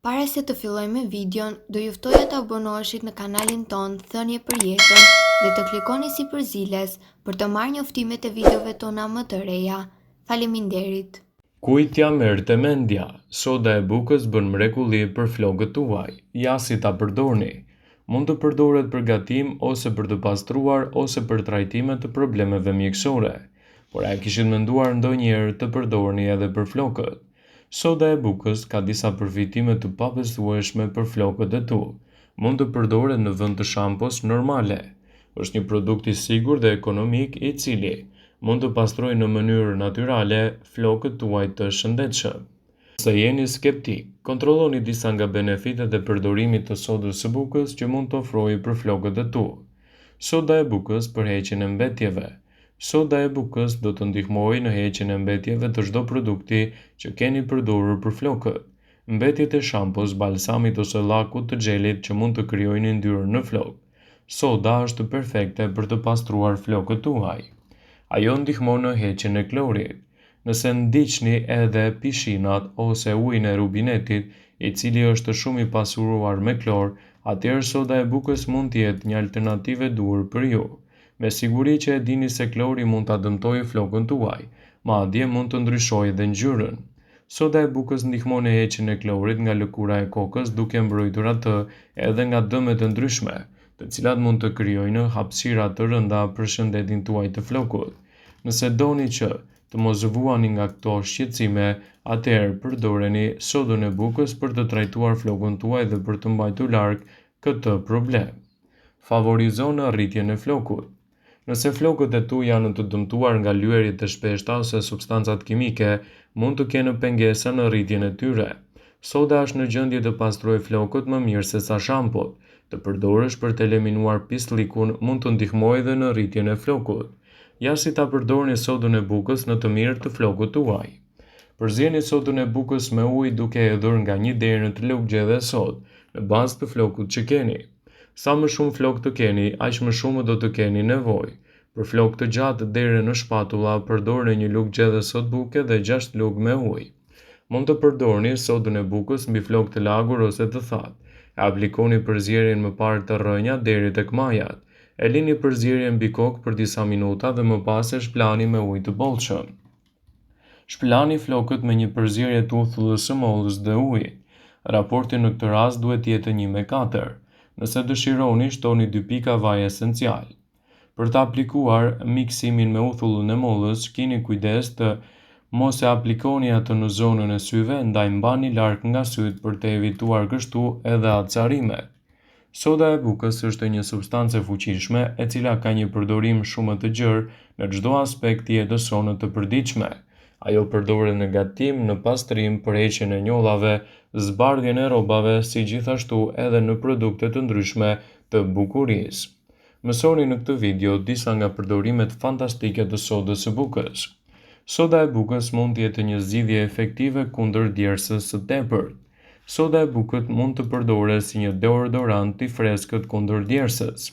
Para se të fillojmë me videon, do ju ftoja të abonoheshit në kanalin ton Thënie për Jetën dhe të klikoni si përziles për të marrë njoftimet e videove tona më të reja. Faleminderit. Kujt t'ja merrte mendja, soda e bukës bën mrekulli për flokët tuaj. Ja si ta përdorni. Mund të përdoret për gatim ose për të pastruar ose për trajtime të problemeve mjekësore. Por a kishit menduar ndonjëherë të përdorni edhe për flokët? Soda e bukës ka disa përfitime të pabesueshme për flokët e tu. Mund të përdoret në vend të shampos normale. Është një produkt i sigurt dhe ekonomik i cili mund të pastrojë në mënyrë natyrale flokët tuaj të shëndetshëm. Nëse jeni skeptik, kontrolloni disa nga benefitet e përdorimit të sodës së bukës që mund të ofrojë për flokët e tu. Soda e bukës për heqjen e mbetjeve. Soda e bukës do të ndihmojë në heqjen e mbetjeve të çdo produkti që keni përdorur për flokët. Mbetjet e shampos, balsamit ose llakut të xhelit që mund të krijojnë yndyrë në flokë. Soda është perfekte për të pastruar flokët tuaj. Ajo ndihmon në heqjen e klorit. Nëse ndiqni edhe pishinat ose ujin e rubinetit, i cili është shumë i pasuruar me klor, atëherë soda e bukës mund të jetë një alternativë e duhur për ju. Me siguri që e dini se klori mund ta dëmtojë flokën tuaj, madje mund të ndryshojë edhe ngjyrën. Soda e bukës ndihmon në heqjen e klorit nga lëkura e kokës duke mbrojtur atë edhe nga dëmet e ndryshme, të cilat mund të krijojnë hapësira të rënda për shëndetin tuaj të flokut. Nëse doni që të mos vuani nga këto shqetësime, atëherë përdoreni sodën e bukës për të trajtuar flokën tuaj dhe për të mbajtur larg këtë problem. Favorizon arritjen e flokut. Nëse flokët e tu janë të dëmtuar nga lyerjet e shpeshta ose substancat kimike, mund të kenë pengesa në rritjen e tyre. Soda është në gjendje të pastrojë flokët më mirë se sa shampot. Të përdorësh për të eliminuar pisllikun mund të ndihmojë edhe në rritjen e flokut. Ja si ta përdorni sodën e bukës në të mirë të flokët tuaj. Përzieni sodën e bukës me ujë duke hedhur nga 1 deri në 3 lugë gjelle sodë në bazë të flokut që keni. Sa më shumë flokë të keni, aq më shumë do të keni nevojë. Për flokë të gjatë deri në shpatulla, përdorni 1 lugë gjelle sodë buke dhe 6 lugë me ujë. Mund të përdorni sodën e bukës mbi flokë të lagur ose të thatë. E aplikoni përzierjen më parë të rrënja deri tek majat. E lini përzierjen mbi kokë për disa minuta dhe më pas e shplani me ujë të bollshëm. Shplani flokët me një përzierje të uthullës së mollës dhe ujit. Raporti në këtë rast duhet të jetë 1:4. Nëse dëshironi, shtoni 2 pika vaj esencial. Për të aplikuar miksimin me uthullën e mollës, keni kujdes të mos e aplikoni atë në zonën e syve, ndaj mbani larg nga syt për të evituar kështu edhe acarimet. Soda e bukës është një substancë e fuqishme e cila ka një përdorim shumë të gjerë në çdo aspekt të jetës sonë të përditshme. Ajo përdoret në gatim, në pastrim, për heqjen e njollave, zbardhjen e rrobave, si gjithashtu edhe në produkte të ndryshme të bukurisë. Mësoni në këtë video disa nga përdorimet fantastike të sodës së bukës. Soda e bukës mund të jetë një zgjidhje efektive kundër djersës së tepërt. Soda e bukës mund të përdoret si një deodorant i freskët kundër djersës.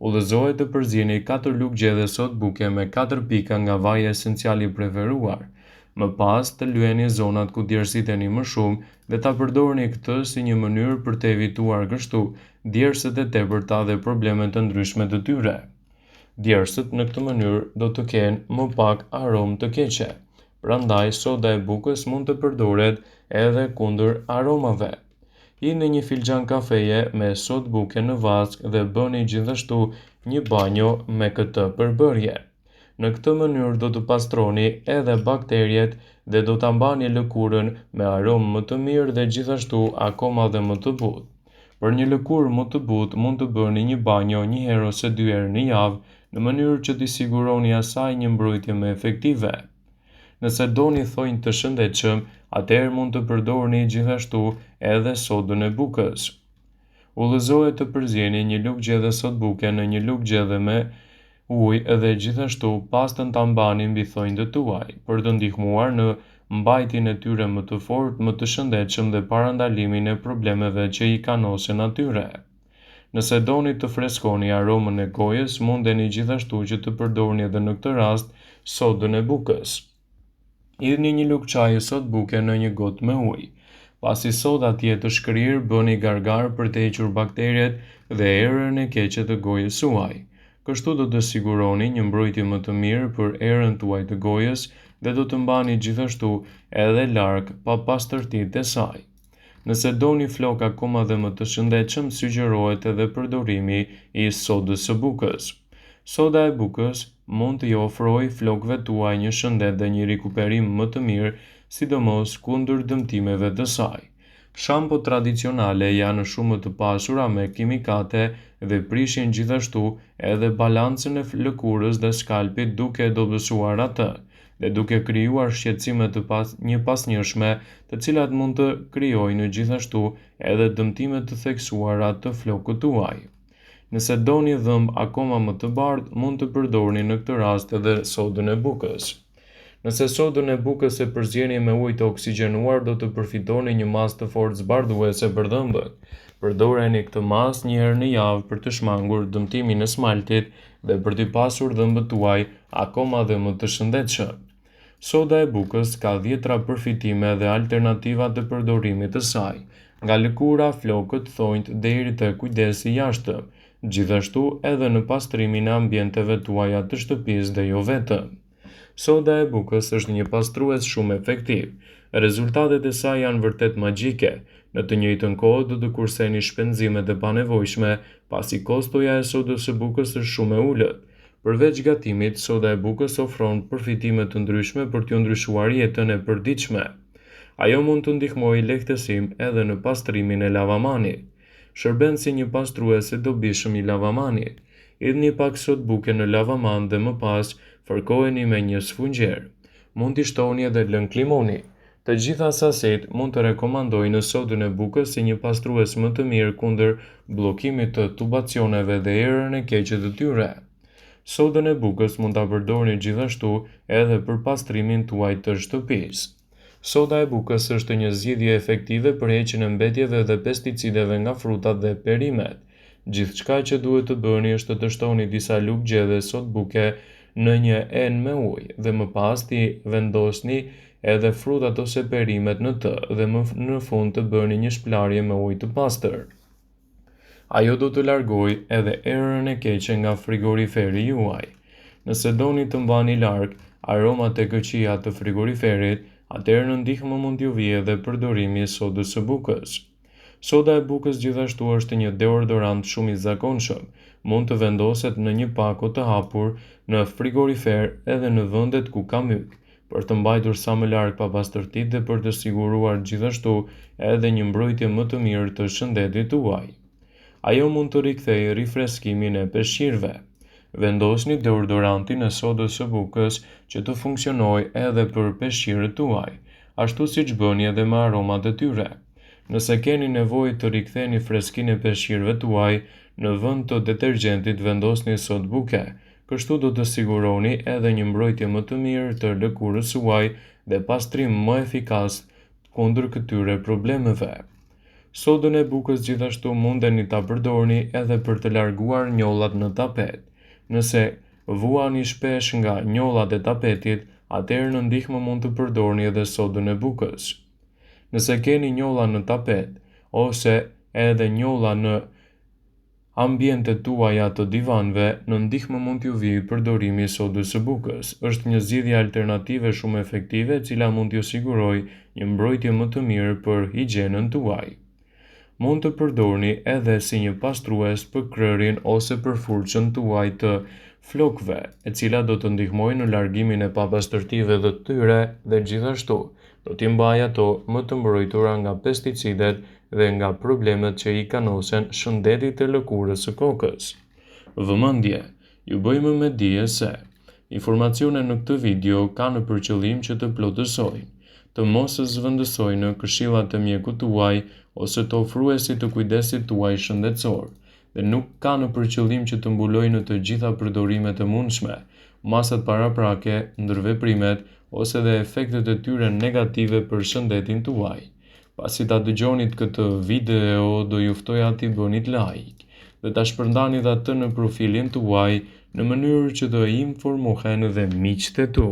Udhëzohet të përzieni 4 lugë gjelle sodë buke me 4 pika nga vaji esencial i preferuar. Më pas të lyeni zonat ku djersiteni më shumë dhe ta përdorni këtë si një mënyrë për të evituar kështu djersët e tepërta dhe problemet të ndryshme të tyre. Djersët në këtë mënyrë do të kenë më pak aromë të keqe. Prandaj soda e bukës mund të përdoret edhe kundër aromave. Hini një filxhan kafeje me sodë buke në vask dhe bëni gjithashtu një banjo me këtë përbërje. Në këtë mënyrë do të pastroni edhe bakterjet dhe do ta mbani lëkurën me aromë më të mirë dhe gjithashtu akoma dhe më të butë. Për një lëkurë më të butë mund të bëni një banjo 1 herë ose 2 herë në javë në mënyrë që t'i siguroni asaj një mbrojtje më efektive. Nëse doni thonjë të shëndetshëm, atëherë mund të përdorni gjithashtu edhe sodën e bukës. Udhëzohet të përzieni 1 lugë gjelle sodë buke në 1 lugë gjelle me ujë dhe gjithashtu pastën ta mbani mbi thonjtë tuaj për të ndihmuar në mbajtjen e tyre më të fortë, më të shëndetshëm dhe parandalimin e problemeve që i kanosen atyre. Nëse doni të freskoni aromën e gojës, mundeni gjithashtu që të përdorni edhe në këtë rast sodën e bukës. Hidhni 1 lugë çaji sodë buke në 1 gotë me ujë. pasi soda të jetë të shkrirë bëni gargar për të hequr bakteret dhe erën e keqe të gojës suaj. Kështu do të siguroni një mbrojtje më të mirë për erën tuaj të gojës dhe do të mbani gjithashtu edhe larg pa pastërtitë e saj. Nëse doni flok akoma dhe më të shëndetshëm, sugjerohet edhe përdorimi i sodës së bukës. Soda e bukës mund të ju ofrojë flokëve tuaj një shëndet dhe një rikuperim më të mirë, sidomos kundër dëmtimeve të saj. Shampo tradicionale janë shumë të pasura me kimikate dhe prishin gjithashtu edhe balancën e lëkurës dhe skalpit duke dobësuar atë dhe duke krijuar shqetësime një pasnjëshme, të cilat mund të krijojnë gjithashtu edhe dëmtime të theksuara të flokut tuaj. Nëse doni dhëmb akoma më të bardhë, mund të përdorni në këtë rast edhe sodën e bukës. Nëse sodën e bukës e përzjeni me ujë të oksigjenuar, do të përfitoni një masë të fortë zbardhuese për dhëmbët. Përdoreni këtë masë një herë në javë për të shmangur dëmtimin e smaltit dhe për të pasur dhëmbët tuaj akoma dhe më të shëndetshëm. Soda e bukës ka dhjetra përfitime dhe alternativa të përdorimit të saj, nga lëkura, flokët, thonjtë deri te kujdesi jashtëm, gjithashtu edhe në pastrimin e ambienteve tuaja të shtëpisë dhe jo vetëm. Soda e bukës është një pastrues shumë efektiv. Rezultatet e saj janë vërtet magjike. Në të njëjtën kohë do të kurseni shpenzimet e panevojshme, pasi kostoja e sodës së bukës është shumë e ulët. Përveç gatimit, soda e bukës ofron përfitime të ndryshme për t'ju ndryshuar jetën e përditshme. Ajo mund të ndihmojë lehtësim edhe në pastrimin e lavamanit. Shërben si një pastrues i dobishëm i lavamanit. Hidhni pak sodë buke në lavaman dhe më pas fërkoheni me një sfungjer. Mund t'i shtoni edhe lëng limoni. Të gjitha sasitë mund të rekomandoj në sodën e bukës si një pastrues më të mirë kundër bllokimit të tubacioneve dhe erën e keqe të tyre. Sodën e bukës mund ta përdorni gjithashtu edhe për pastrimin tuaj të shtëpisë. Soda e bukës është një zgjidhje efektive për heqjen e mbetjeve dhe pesticideve nga frutat dhe perimet. Gjithçka që duhet të bëni është të shtoni disa lugë gjedhe sodë buke në një enë me ujë dhe më pas t'i vendosni edhe frutat ose perimet në të dhe në fund të bëni një shplarje me ujë të pastër. Ajo do të largojë edhe erën e keqe nga frigoriferi juaj. Nëse doni të mbani larg aromat e këqija të frigoriferit, atëherë në ndihmë mund t'ju vijë edhe përdorimi i sodës së bukës. Soda e bukës gjithashtu është një deodorant shumë i zakonshëm. Mund të vendoset në një pako të hapur në frigorifer edhe në vendet ku ka myk, për të mbajtur sa më larg pa pastërtitë dhe për të siguruar gjithashtu edhe një mbrojtje më të mirë të shëndetit tuaj. Ajo mund të rikthejë rifreskimin e peshqirëve. Vendosni deodorantin e sodës së bukës që të funksionojë edhe për peshqirët tuaj, ashtu siç bëni edhe me aromat e tyre. Nëse keni nevojë të riktheni freskinë e peshqirëve tuaj, në vend të detergjentit vendosni sodë buke. Kështu do të siguroni edhe një mbrojtje më të mirë të lëkurës suaj dhe pastrim më efikas kundër këtyre problemeve. Sodën e bukës gjithashtu mundeni ta përdorni edhe për të larguar njollat në tapet. Nëse vuani shpesh nga njollat e tapetit, atëherë në ndihmë mund të përdorni edhe sodën e bukës. Nëse keni njolla në tapet, ose edhe njolla në ambientet tuaja të divanëve, në ndihmë mund t'ju vijë përdorimi i sodës së bukës. Është një zgjidhje alternative shumë efektive, e cila mund t'ju sigurojë një mbrojtje më të mirë për higjienën tuaj. Mund të përdorni edhe si një pastrues për krërin ose për furçën tuaj të flokëve, e cila do të ndihmojë në largimin e papastërtive të tyre dhe gjithashtu do t'i mbajë ato më të mbrojtura nga pesticidet dhe nga problemet që i kanosen shëndetit të lëkurës së kokës. Vëmendje, ju bëjmë me dije se informacionet në këtë video kanë për qëllim që të plotësojnë, të mos zëvendësojnë këshillat e mjekut tuaj ose të ofruesit të kujdesit tuaj shëndetësor, dhe nuk kanë për qëllim që të mbulojnë të gjitha përdorimet e mundshme, masat paraprake, ndërveprimet ose dhe efektet e tyre negative për shëndetin tuaj. Pasi ta dëgjonit këtë video, do ju ftoja t'i bënit like dhe ta shpërndanit atë në profilin tuaj në mënyrë që të informohen dhe miqtë e tu.